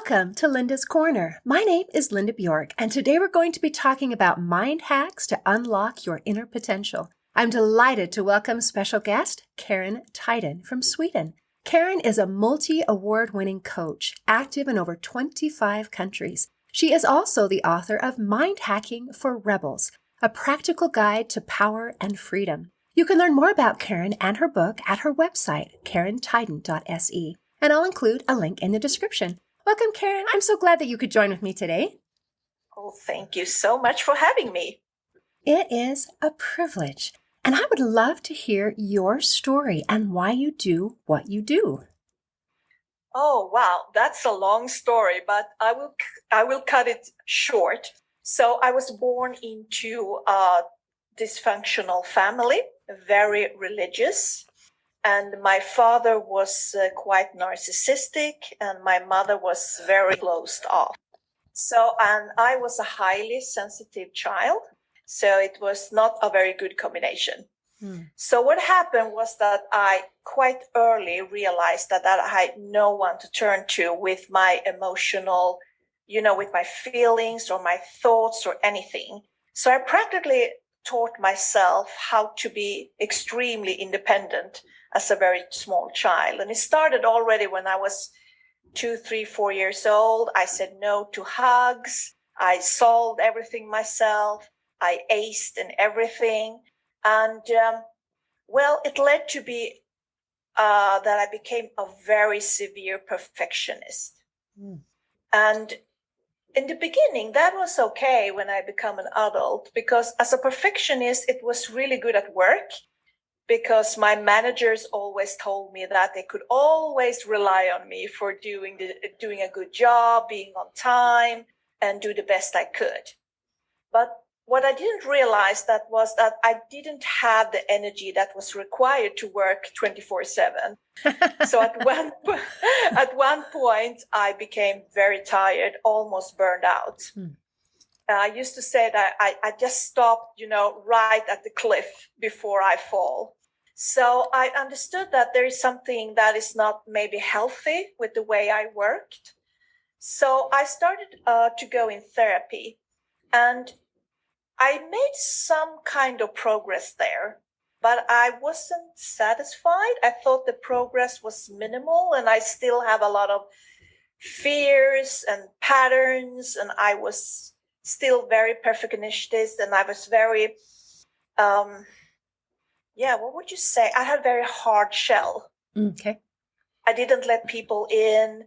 Welcome to Linda's Corner. My name is Linda Bjork, and today we're going to be talking about mind hacks to unlock your inner potential. I'm delighted to welcome special guest Karin Tyden from Sweden. Karin is a multi-award-winning coach, active in over 25 countries. She is also the author of Mind Hacking for Rebels, a practical guide to power and freedom. You can learn more about Karin and her book at her website, karintyden.se, and I'll include a link in the description. Welcome, Karin. I'm so glad that you could join with me today. Oh, thank you so much for having me. It is a privilege, and I would love to hear your story and why you do what you do. Oh, wow, that's a long story, but I will cut it short. So I was born into a dysfunctional family, very religious. And my father was quite narcissistic, and my mother was very closed off. And I was a highly sensitive child, so it was not a very good combination. So what happened was that I quite early realized that I had no one to turn to with my emotional, with my feelings or my thoughts or anything. So I practically taught myself how to be extremely independent as a very small child. And it started already when I was 2, 3, 4 years old. I said no to hugs. I solved everything myself. I aced in everything. And it led to be that I became a very severe perfectionist. And in the beginning, that was okay when I became an adult, because as a perfectionist, it was really good at work, because my managers always told me that they could always rely on me for doing a good job, being on time, and do the best I could. But what I didn't realize was that I didn't have the energy that was required to work 24/7. So at one point, I became very tired, almost burned out. I used to say that I just stopped, right at the cliff before I fall. So I understood that there is something that is not maybe healthy with the way I worked. So I started to go in therapy, and I made some kind of progress there, but I wasn't satisfied. I thought the progress was minimal, and I still have a lot of fears and patterns, and I was still very perfectionist, and I was very, what would you say? I had a very hard shell. Okay. I didn't let people in.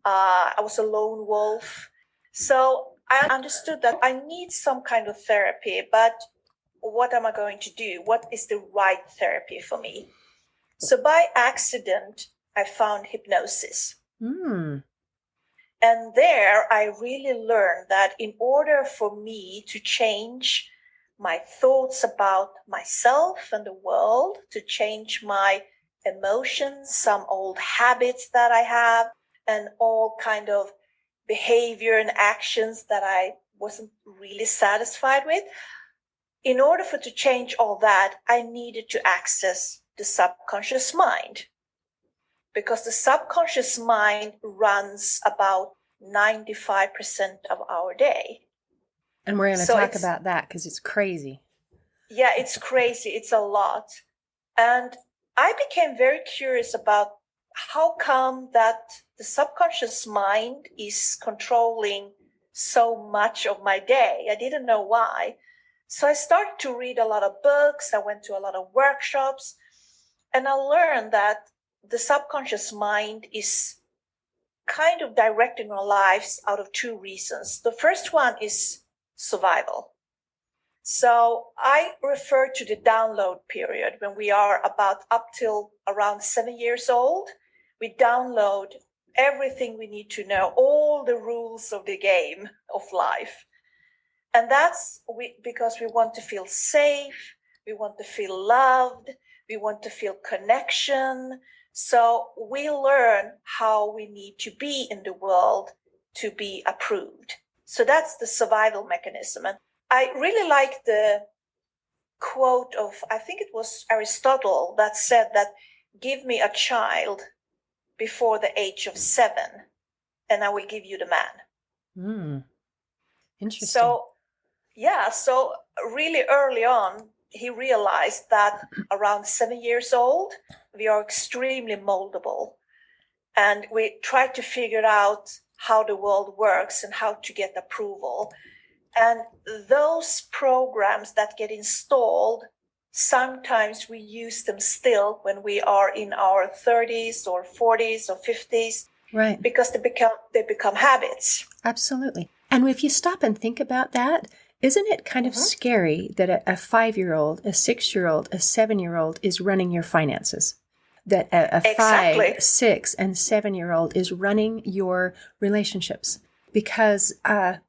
I was a lone wolf. So I understood that I need some kind of therapy, but what am I going to do? What is the right therapy for me? So by accident, I found hypnosis. And there I really learned that in order for me to change my thoughts about myself and the world, to change my emotions, some old habits that I have, and all kind of behavior and actions that I wasn't really satisfied with. In order to change all that, I needed to access the subconscious mind, because the subconscious mind runs about 95% of our day. And we're going to talk about that because it's crazy. Yeah, it's crazy. It's a lot. And I became very curious about how come that the subconscious mind is controlling so much of my day. I didn't know why. So I started to read a lot of books. I went to a lot of workshops, and I learned that the subconscious mind is kind of directing our lives out of 2 reasons. The first one is survival. So I refer to the download period when we are about up till around 7 years old. We download everything we need to know, all the rules of the game of life. And that's because we want to feel safe, we want to feel loved, we want to feel connection. So we learn how we need to be in the world to be approved. So that's the survival mechanism. And I really like the quote of, I think it was Aristotle, that said that, give me a child before the age of 7 and I will give you the man. Mm, interesting. So really early on, he realized that around 7 years old, we are extremely moldable. And we try to figure out how the world works and how to get approval. And those programs that get installed, sometimes we use them still when we are in our 30s or 40s or 50s, Right. because they become habits. Absolutely. And if you stop and think about that, isn't it kind of scary that a 5-year-old, a 6-year-old, a 7-year-old is running your finances? That a Exactly. 5, 6, and 7-year-old is running your relationships, because a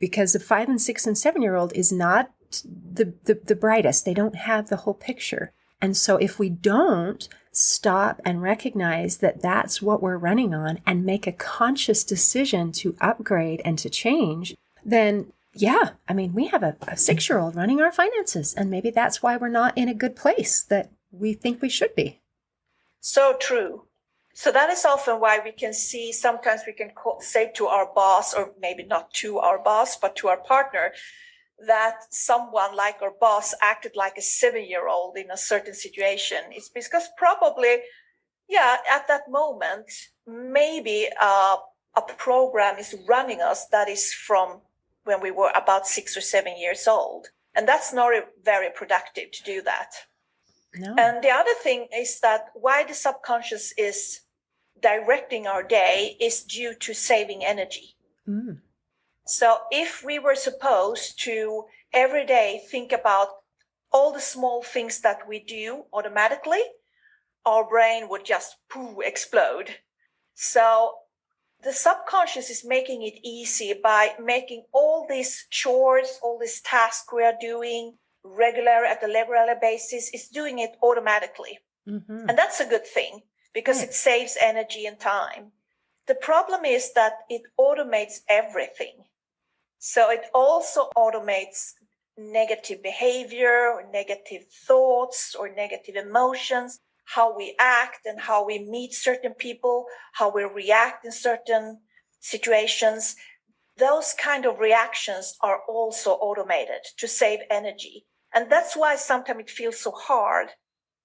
5 and 6 and 7-year-old is not the brightest. They don't have the whole picture. And so if we don't stop and recognize that that's what we're running on and make a conscious decision to upgrade and to change, then yeah, I mean, we have a 6-year-old running our finances, and maybe that's why we're not in a good place that we think we should be. So true. So that is often why we can see, sometimes we can say to our boss, or maybe not to our boss, but to our partner, that someone like our boss acted like a 7-year-old in a certain situation. It's because probably, at that moment, maybe a program is running us that is from when we were about 6 or 7 years old. And that's not very productive to do that. No. And the other thing is that why the subconscious is directing our day is due to saving energy. Mm. So if we were supposed to every day think about all the small things that we do automatically, our brain would just explode. So the subconscious is making it easy by making all these chores, all these tasks we are doing at a regular basis, is doing it automatically. Mm-hmm. And that's a good thing, because it saves energy and time. The problem is that it automates everything. So it also automates negative behavior or negative thoughts or negative emotions, how we act and how we meet certain people, how we react in certain situations. Those kind of reactions are also automated to save energy. And that's why sometimes it feels so hard,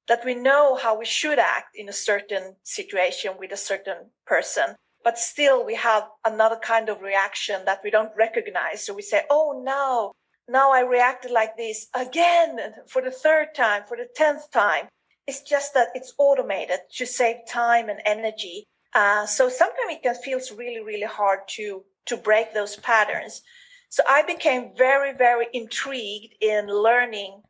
that we know how we should act in a certain situation with a certain person, but still we have another kind of reaction that we don't recognize. So we say, oh no, now I reacted like this again for the 3rd time, for the 10th time. It's just that it's automated to save time and energy. So sometimes it can feel really, really hard to break those patterns. So I became very, very intrigued in learning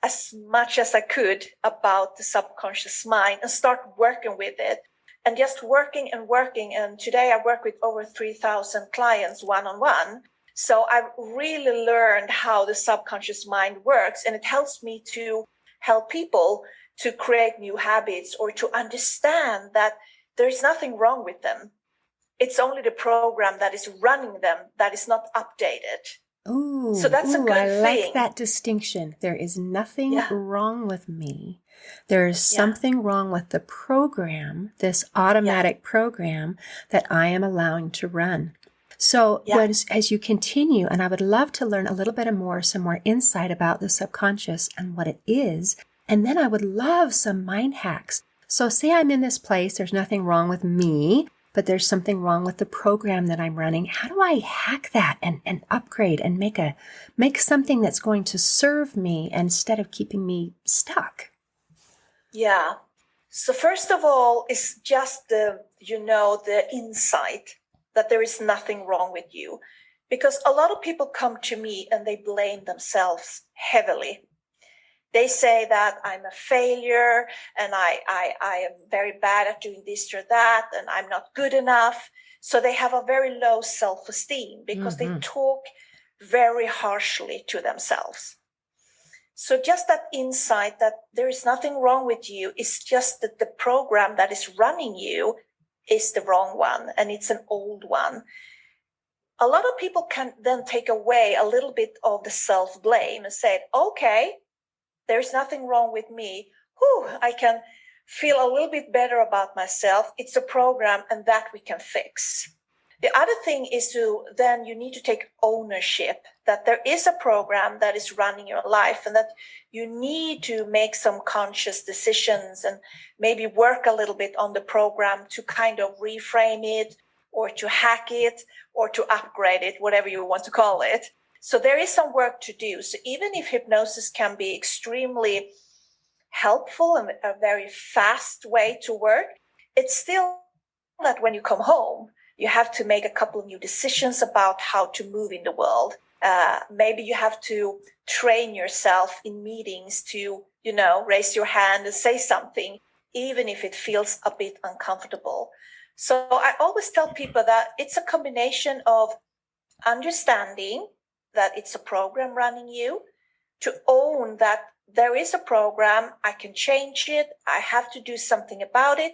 as much as I could about the subconscious mind and start working with it, and just working and working. And today I work with over 3,000 clients one-on-one. So I've really learned how the subconscious mind works, and it helps me to help people to create new habits or to understand that there's nothing wrong with them. It's only the program that is running them that is not updated. Ooh, so that's a good I thing. like that distinction. There is nothing wrong with me. There is something wrong with the program, this automatic program that I am allowing to run. So as you continue, and I would love to learn a little bit more, some more insight about the subconscious and what it is. And then I would love some mind hacks. So say I'm in this place, there's nothing wrong with me, but there's something wrong with the program that I'm running. How do I hack that and upgrade and make something that's going to serve me instead of keeping me stuck? Yeah. So first of all, it's just the insight that there is nothing wrong with you. Because a lot of people come to me and they blame themselves heavily. They say that I'm a failure and I am very bad at doing this or that, and I'm not good enough. So they have a very low self-esteem because they talk very harshly to themselves. So just that insight that there is nothing wrong with you, is just that the program that is running you is the wrong one, and it's an old one. A lot of people can then take away a little bit of the self-blame and say, okay, there's nothing wrong with me. I can feel a little bit better about myself. It's a program, and that we can fix. The other thing is then you need to take ownership that there is a program that is running your life and that you need to make some conscious decisions and maybe work a little bit on the program to kind of reframe it or to hack it or to upgrade it, whatever you want to call it. So there is some work to do. So even if hypnosis can be extremely helpful and a very fast way to work, it's still that when you come home, you have to make a couple of new decisions about how to move in the world. Maybe you have to train yourself in meetings to, raise your hand and say something, even if it feels a bit uncomfortable. So I always tell people that it's a combination of understanding that it's a program running you, to own that there is a program, I can change it, I have to do something about it.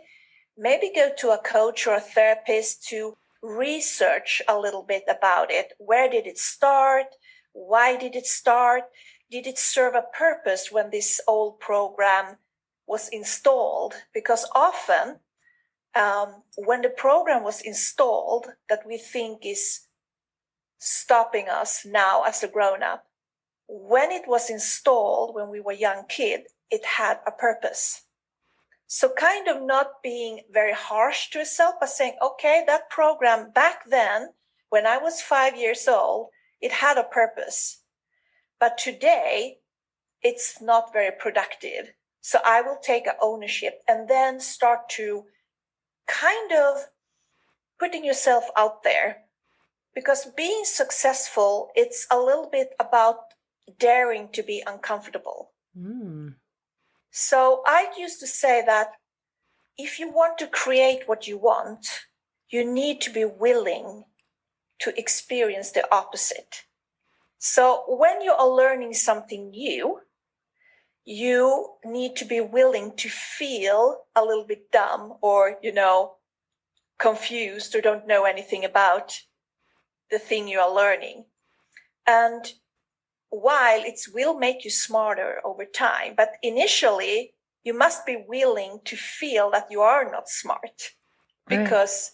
Maybe go to a coach or a therapist to research a little bit about it. Where did it start? Why did it start? Did it serve a purpose when this old program was installed? Because often when the program was installed that we think is stopping us now as a grown-up, when it was installed when we were young kid, it had a purpose. So kind of not being very harsh to yourself, but saying, okay, that program back then, when I was 5 years old, it had a purpose. But today, it's not very productive. So I will take ownership and then start to kind of putting yourself out there. Because being successful, it's a little bit about daring to be uncomfortable. So I used to say that if you want to create what you want, you need to be willing to experience the opposite. So when you are learning something new, you need to be willing to feel a little bit dumb or, confused or don't know anything about the thing you are learning. And while it will make you smarter over time, but initially you must be willing to feel that you are not smart because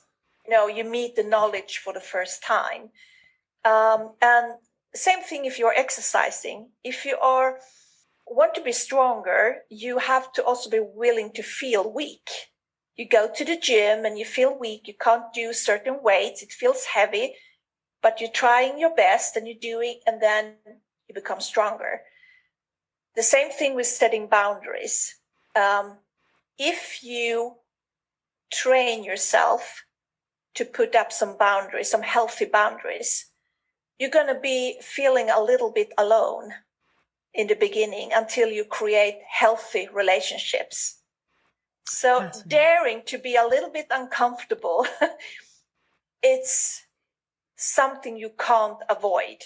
you meet the knowledge for the first time. And same thing if you're exercising. If you want to be stronger, you have to also be willing to feel weak. You go to the gym and you feel weak. You can't do certain weights. It feels heavy, but you're trying your best and you're doing, and then you become stronger. The same thing with setting boundaries. If you train yourself to put up some boundaries, some healthy boundaries, you're going to be feeling a little bit alone in the beginning until you create healthy relationships. So daring to be a little bit uncomfortable, it's something you can't avoid.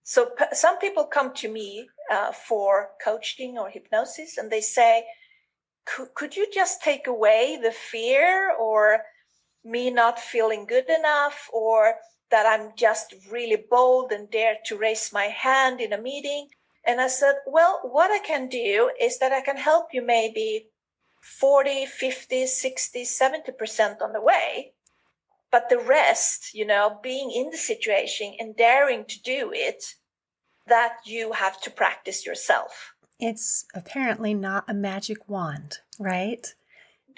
So some people come to me for coaching or hypnosis and they say, could you just take away the fear or me not feeling good enough or that I'm just really bold and dare to raise my hand in a meeting? And I said, well, what I can do is that I can help you maybe 40, 50, 60, 70% on the way. But the rest, being in the situation and daring to do it, that you have to practice yourself. It's apparently not a magic wand, right?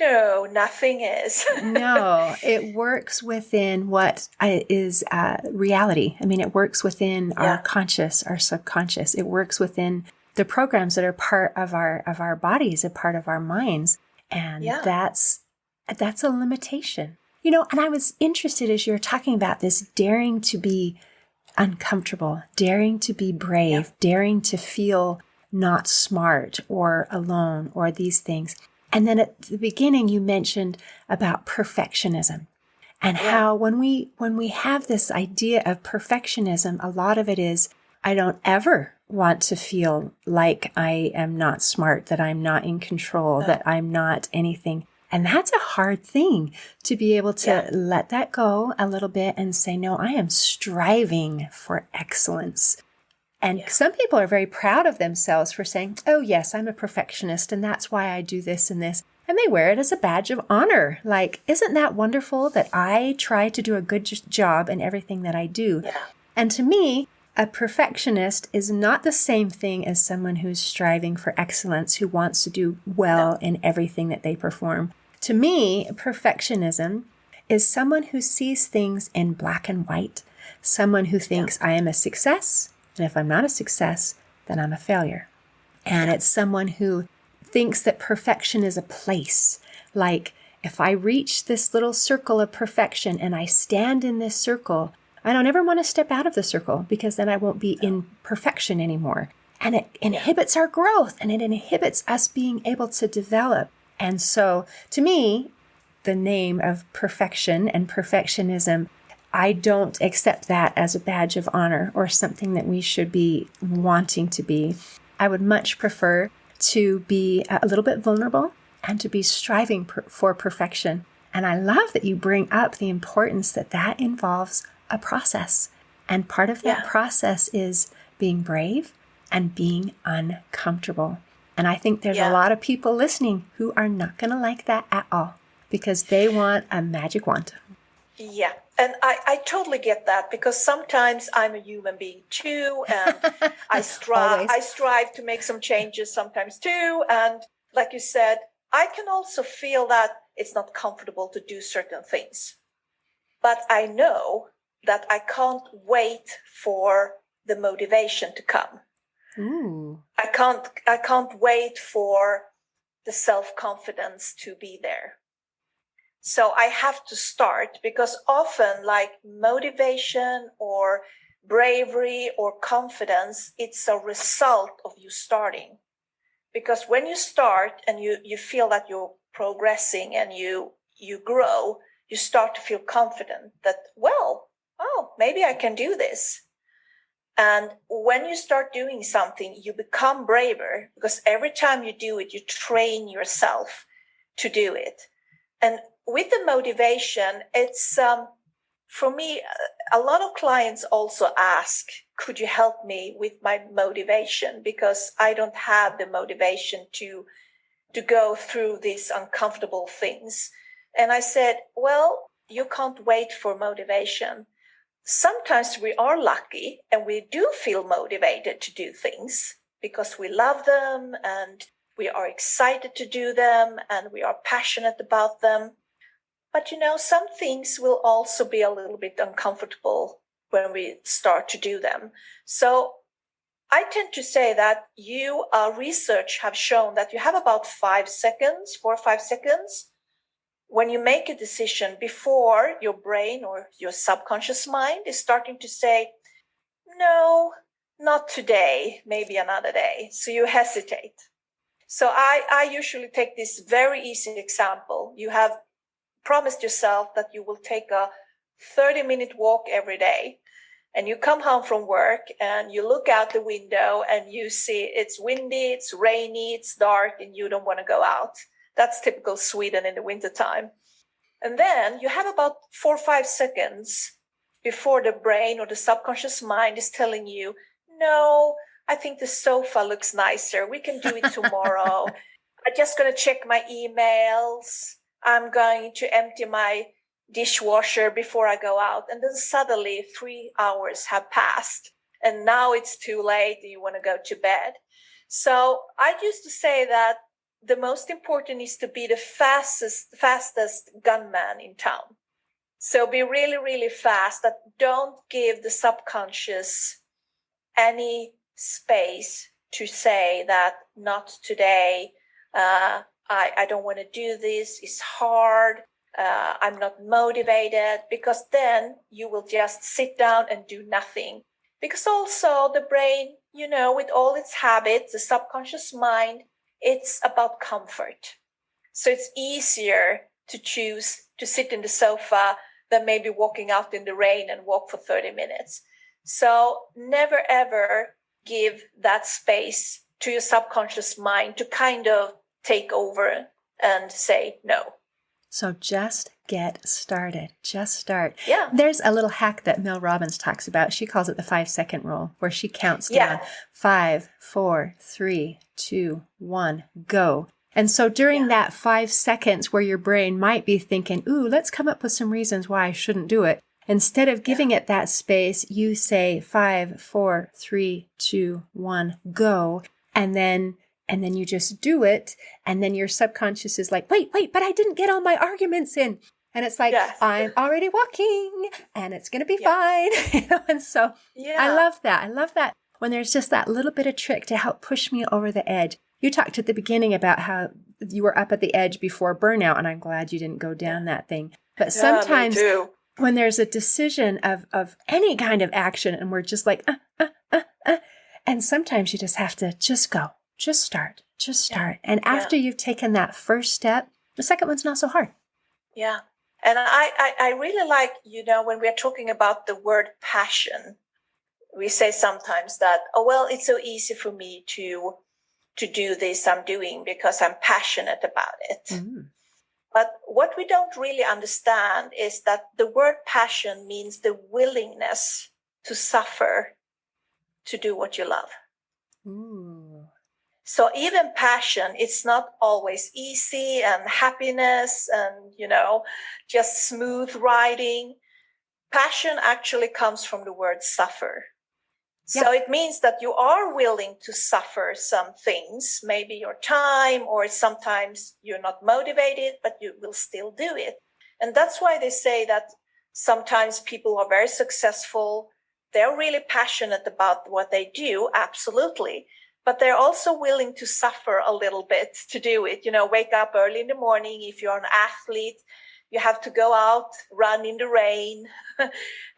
No, nothing is. No, it works within what is reality. I mean, it works within our conscious, our subconscious. It works within the programs that are part of our bodies, a part of our minds. And that's a limitation. And I was interested as you were talking about this, daring to be uncomfortable, daring to be brave, daring to feel not smart or alone or these things. And then at the beginning, you mentioned about perfectionism and how when we have this idea of perfectionism, a lot of it is, I don't ever want to feel like I am not smart, that I'm not in control, that I'm not anything. And that's a hard thing to be able to let that go a little bit and say, no, I am striving for excellence. And some people are very proud of themselves for saying, oh, yes, I'm a perfectionist, and that's why I do this and this. And they wear it as a badge of honor. Like, isn't that wonderful that I try to do a good job in everything that I do? Yeah. And to me, a perfectionist is not the same thing as someone who's striving for excellence, who wants to do well in everything that they perform. To me, perfectionism is someone who sees things in black and white, someone who thinks I am a success, and if I'm not a success, then I'm a failure. And it's someone who thinks that perfection is a place. Like, if I reach this little circle of perfection and I stand in this circle, I don't ever want to step out of the circle, because then I won't be in perfection anymore. And it inhibits our growth, and it inhibits us being able to develop. And so, to me, the name of perfection and perfectionism, I don't accept that as a badge of honor or something that we should be wanting to be. I would much prefer to be a little bit vulnerable and to be striving for perfection. And I love that you bring up the importance that involves a process. And part of that process is being brave and being uncomfortable. And I think there's a lot of people listening who are not going to like that at all, because they want a magic wand. Yeah. And I totally get that, because sometimes I'm a human being too, and I strive to make some changes sometimes too. And like you said, I can also feel that it's not comfortable to do certain things. But I know that I can't wait for the motivation to come. Ooh. I can't wait for the self-confidence to be there. So I have to start, because often, like, motivation or bravery or confidence, it's a result of you starting. Because when you start and you feel that you're progressing and you grow, you start to feel confident that, well, maybe I can do this. And when you start doing something, you become braver, because every time you do it, you train yourself to do it. And with the motivation, it's, for me, a lot of clients also ask, could you help me with my motivation? Because I don't have the motivation to go through these uncomfortable things. And I said, well, you can't wait for motivation. Sometimes we are lucky and we do feel motivated to do things because we love them and we are excited to do them and we are passionate about them. But some things will also be a little bit uncomfortable when we start to do them. So I tend to say that research have shown that you have about 4 or 5 seconds, when you make a decision before your brain or your subconscious mind is starting to say, no, not today, maybe another day. So you hesitate. So I usually take this very easy example. You have promised yourself that you will take a 30-minute walk every day, and you come home from work and you look out the window and you see it's windy, it's rainy, it's dark, and you don't want to go out. That's typical Sweden in the wintertime. And then you have about 4 or 5 seconds before the brain or the subconscious mind is telling you, no, I think the sofa looks nicer. We can do it tomorrow. I'm just going to check my emails. I'm going to empty my dishwasher before I go out. And then suddenly 3 hours have passed and now it's too late and you want to go to bed. So I used to say that the most important is to be the fastest gunman in town. So be really, really fast. That don't give the subconscious any space to say that not today. I don't want to do this. It's hard. I'm not motivated, because then you will just sit down and do nothing. Because also the brain, with all its habits, the subconscious mind, it's about comfort. So it's easier to choose to sit in the sofa than maybe walking out in the rain and walk for 30 minutes. So never ever give that space to your subconscious mind to kind of take over and say no. So just get started. Just start. Yeah. There's a little hack that Mel Robbins talks about. She calls it the 5-second rule, where she counts down 5, 4, 3, 2, 1, go. And so during that 5 seconds where your brain might be thinking, ooh, let's come up with some reasons why I shouldn't do it. Instead of giving it that space, you say 5, 4, 3, 2, 1, go. And then you just do it. And then your subconscious is like, wait, but I didn't get all my arguments in. And it's like, I'm already walking and it's going to be fine. And so I love that. I love that when there's just that little bit of trick to help push me over the edge. You talked at the beginning about how you were up at the edge before burnout, and I'm glad you didn't go down that thing. But sometimes when there's a decision of any kind of action and we're just like, and sometimes you just have to just go. Just start. And after you've taken that first step, the second one's not so hard. Yeah. And I really like, when we're talking about the word passion, we say sometimes that, oh, well, it's so easy for me to do this I'm doing because I'm passionate about it. Mm. But what we don't really understand is that the word passion means the willingness to suffer to do what you love. Ooh. So even passion, it's not always easy and happiness and, just smooth riding. Passion actually comes from the word suffer. Yeah. So it means that you are willing to suffer some things, maybe your time, or sometimes you're not motivated, but you will still do it. And that's why they say that sometimes people are very successful. They're really passionate about what they do, absolutely. But they're also willing to suffer a little bit to do it. Wake up early in the morning. If you're an athlete, you have to go out, run in the rain.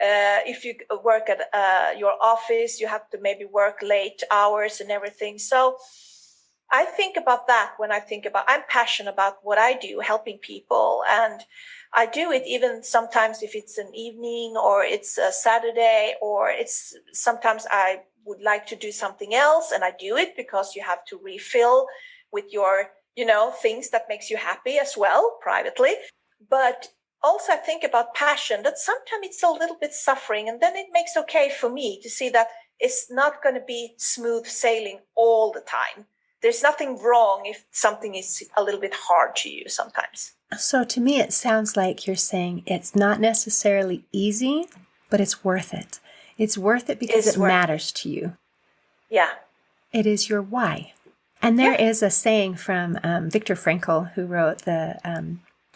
If you work at your office, you have to maybe work late hours and everything. So I think about that when I'm passionate about what I do, helping people. And I do it even sometimes if it's an evening or it's a Saturday, or it's sometimes I would like to do something else, and I do it because you have to refill with your, things that makes you happy as well, privately. But also I think about passion, that sometimes it's a little bit suffering, and then it makes okay for me to see that it's not going to be smooth sailing all the time. There's nothing wrong if something is a little bit hard to you sometimes. So to me, it sounds like you're saying it's not necessarily easy, but it's worth it. It's worth it because it matters to you. Yeah. It is your why. And there is a saying from Viktor Frankl, who wrote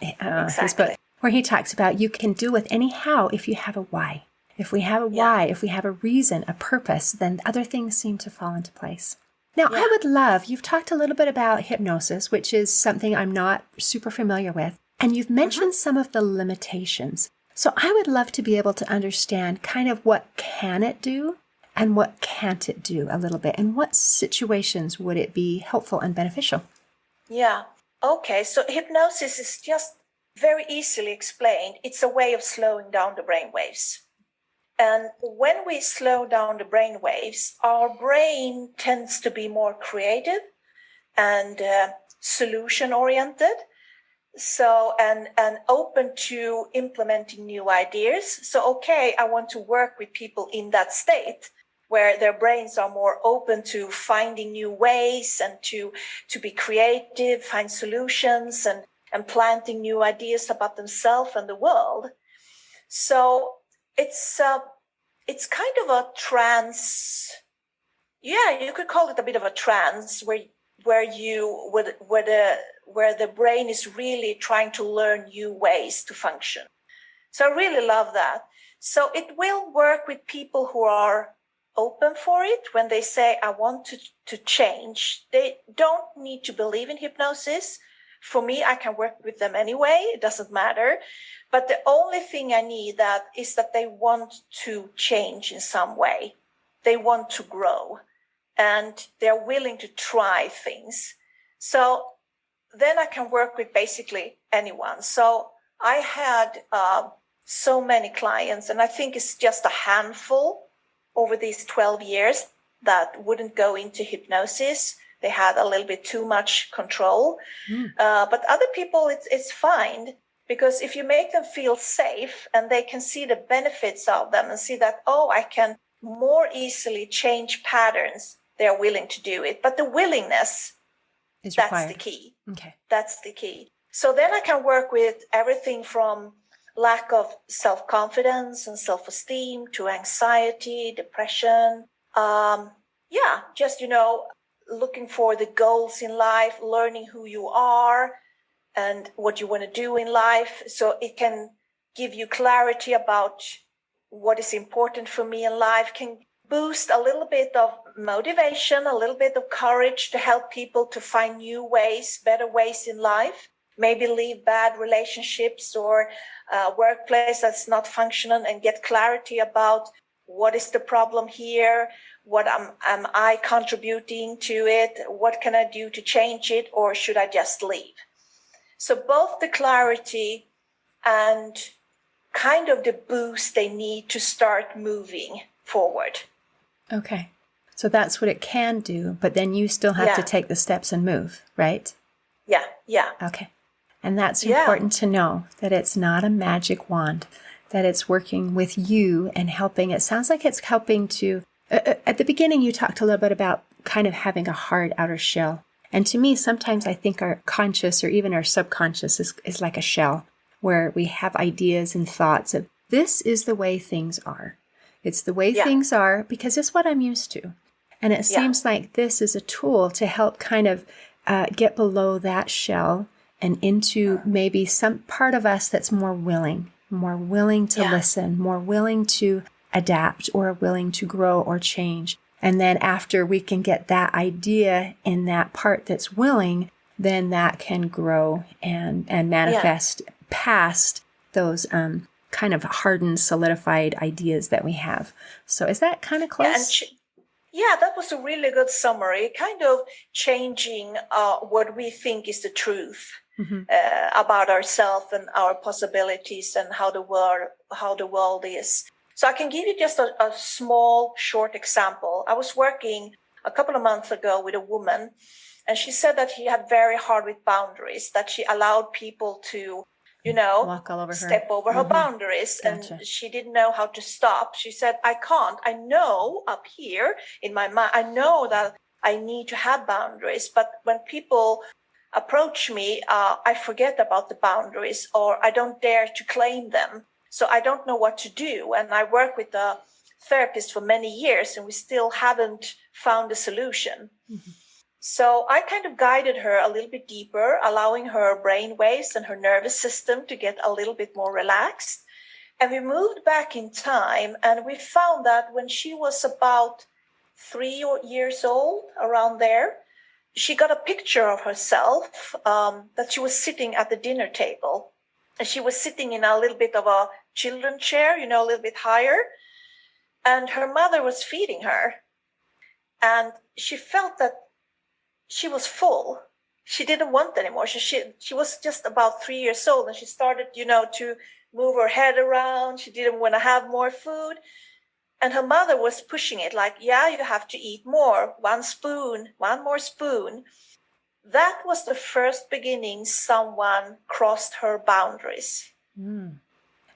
his book, where he talks about you can do with any how if you have a why. If we have a why, if we have a reason, a purpose, then other things seem to fall into place. Now, I would love, you've talked a little bit about hypnosis, which is something I'm not super familiar with, and you've mentioned some of the limitations. So I would love to be able to understand kind of what can it do and what can't it do a little bit, and what situations would it be helpful and beneficial? Yeah. Okay. So hypnosis is just very easily explained. It's a way of slowing down the brain waves. And when we slow down the brain waves, our brain tends to be more creative and solution oriented. So, and open to implementing new ideas. So, okay, I want to work with people in that state where their brains are more open to finding new ways and to be creative, find solutions and planting new ideas about themselves and the world. So it's kind of a trance. Yeah, you could call it a bit of a trance where the brain is really trying to learn new ways to function. So I really love that. So it will work with people who are open for it when they say, I want to change. They don't need to believe in hypnosis. For me, I can work with them anyway. It doesn't matter. But the only thing I need is that they want to change in some way. They want to grow and they're willing to try things. So then I can work with basically anyone. So I had so many clients, and I think it's just a handful over these 12 years that wouldn't go into hypnosis. They had a little bit too much control. But other people, it's fine. Because if you make them feel safe and they can see the benefits of them and see that, oh, I can more easily change patterns, they're willing to do it. But the willingness, that's the key. Okay. That's the key. So then I can work with everything from lack of self-confidence and self-esteem to anxiety, depression. Just, looking for the goals in life, learning who you are and what you want to do in life. So it can give you clarity about what is important for me in life, can boost a little bit of motivation, a little bit of courage to help people to find new ways, better ways in life, maybe leave bad relationships or workplace that's not functioning and get clarity about what is the problem here, what am I contributing to it, what can I do to change it, or should I just leave? So both the clarity and kind of the boost they need to start moving forward. Okay. So that's what it can do, but then you still have to take the steps and move, right? Yeah. Okay. And that's important to know, that it's not a magic wand, that it's working with you and helping. It sounds like it's helping to, at the beginning you talked a little bit about kind of having a hard outer shell. And to me, sometimes I think our conscious or even our subconscious is like a shell where we have ideas and thoughts of this is the way things are. It's the way things are because it's what I'm used to. And it seems like this is a tool to help kind of get below that shell and into maybe some part of us that's more willing to listen, more willing to adapt or willing to grow or change. And then after we can get that idea in that part that's willing, then that can grow and manifest past those kind of hardened, solidified ideas that we have. So is that kind of close? Yeah, that was a really good summary, kind of changing what we think is the truth about ourselves and our possibilities and how the world is. So I can give you just a small, short example. I was working a couple of months ago with a woman, and she said that she had very hard with boundaries, that she allowed people to, walk all over step over her boundaries. Gotcha. And she didn't know how to stop. She said, I can't. I know up here in my mind, I know that I need to have boundaries. But when people approach me, I forget about the boundaries or I don't dare to claim them. So I don't know what to do. And I work with a therapist for many years and we still haven't found a solution. Mm-hmm. So I kind of guided her a little bit deeper, allowing her brain waves and her nervous system to get a little bit more relaxed. And we moved back in time and we found that when she was about 3 years old, around there, she got a picture of herself that she was sitting at the dinner table. And she was sitting in a little bit of a children's chair, a little bit higher. And her mother was feeding her. And she felt that she was full. She didn't want anymore. She was just about 3 years old and she started, to move her head around. She didn't want to have more food. And her mother was pushing it like, you have to eat more. 1 spoon, 1 more spoon. That was the first beginning someone crossed her boundaries. Mm.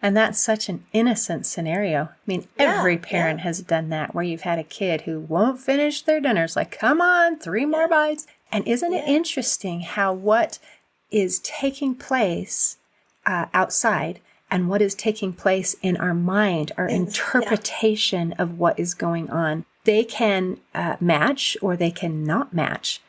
And that's such an innocent scenario. I mean, every parent has done that, where you've had a kid who won't finish their dinners, like, come on, 3 more bites. And isn't it interesting how what is taking place outside and what is taking place in our mind, our interpretation of what is going on, they can match or they can not match.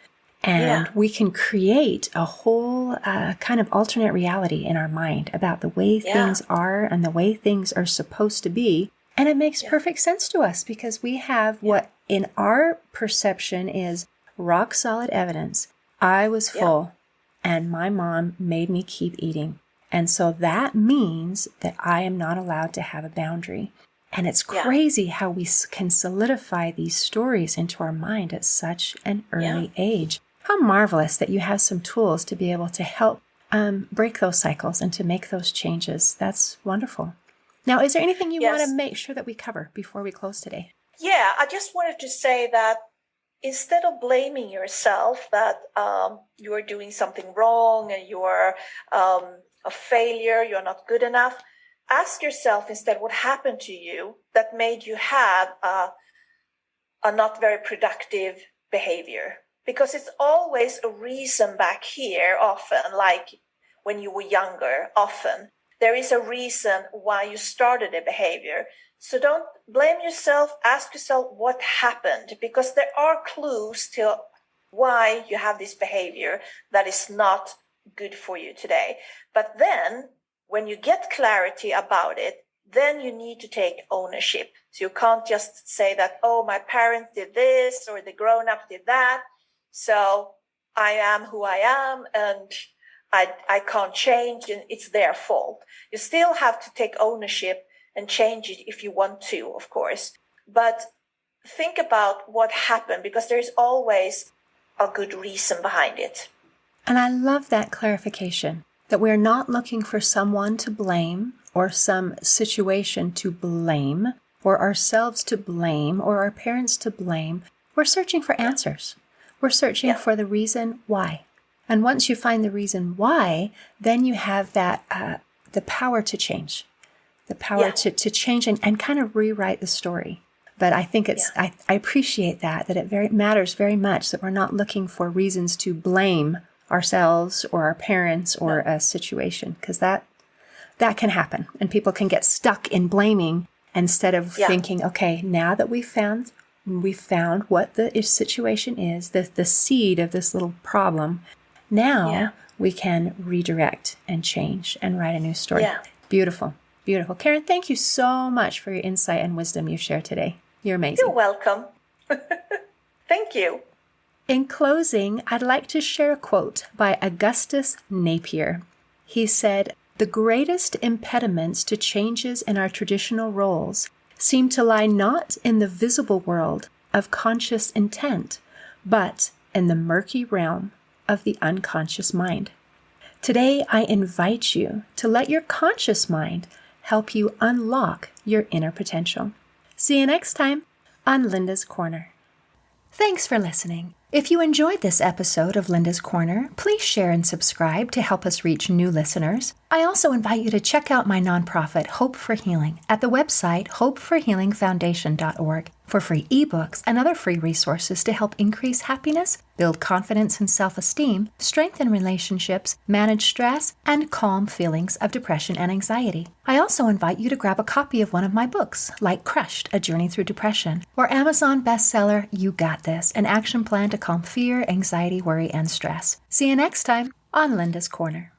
And we can create a whole kind of alternate reality in our mind about the way things are and the way things are supposed to be. And it makes perfect sense to us because we have what in our perception is rock solid evidence. I was full and my mom made me keep eating. And so that means that I am not allowed to have a boundary. And it's crazy how we can solidify these stories into our mind at such an early age. How marvelous that you have some tools to be able to help break those cycles and to make those changes. That's wonderful. Now, is there anything you want to make sure that we cover before we close today? Yeah, I just wanted to say that instead of blaming yourself that you are doing something wrong and you're a failure, you're not good enough, ask yourself instead what happened to you that made you have a not very productive behavior. Because it's always a reason back here, often, like when you were younger, often. There is a reason why you started a behavior. So don't blame yourself. Ask yourself what happened, because there are clues to why you have this behavior that is not good for you today. But then when you get clarity about it, then you need to take ownership. So you can't just say that, oh, my parents did this or the grown-up did that, so I am who I am and I can't change and it's their fault. You still have to take ownership and change it if you want to, of course. But think about what happened, because there's always a good reason behind it. And I love that clarification, that we're not looking for someone to blame or some situation to blame or ourselves to blame or our parents to blame. We're searching for answers. We're searching for the reason why. And once you find the reason why, then you have that the power to change, the power to change and kind of rewrite the story. But I think it's I appreciate that it matters very much that we're not looking for reasons to blame ourselves or our parents or a situation, because that can happen and people can get stuck in blaming instead of thinking, okay, now that we found what the situation is, the seed of this little problem. Now we can redirect and change and write a new story. Yeah. Beautiful. Beautiful. Karin, thank you so much for your insight and wisdom you shared today. You're amazing. You're welcome. Thank you. In closing, I'd like to share a quote by Augustus Napier. He said, "The greatest impediments to changes in our traditional roles seem to lie not in the visible world of conscious intent, but in the murky realm of the unconscious mind." Today, I invite you to let your conscious mind help you unlock your inner potential. See you next time on Linda's Corner. Thanks for listening. If you enjoyed this episode of Linda's Corner, please share and subscribe to help us reach new listeners. I also invite you to check out my nonprofit, Hope for Healing, at the website hopeforhealingfoundation.org for free ebooks and other free resources to help increase happiness, build confidence and self-esteem, strengthen relationships, manage stress, and calm feelings of depression and anxiety. I also invite you to grab a copy of one of my books, like Crushed, A Journey Through Depression, or Amazon bestseller, You Got This, an action plan to calm fear, anxiety, worry, and stress. See you next time on Linda's Corner.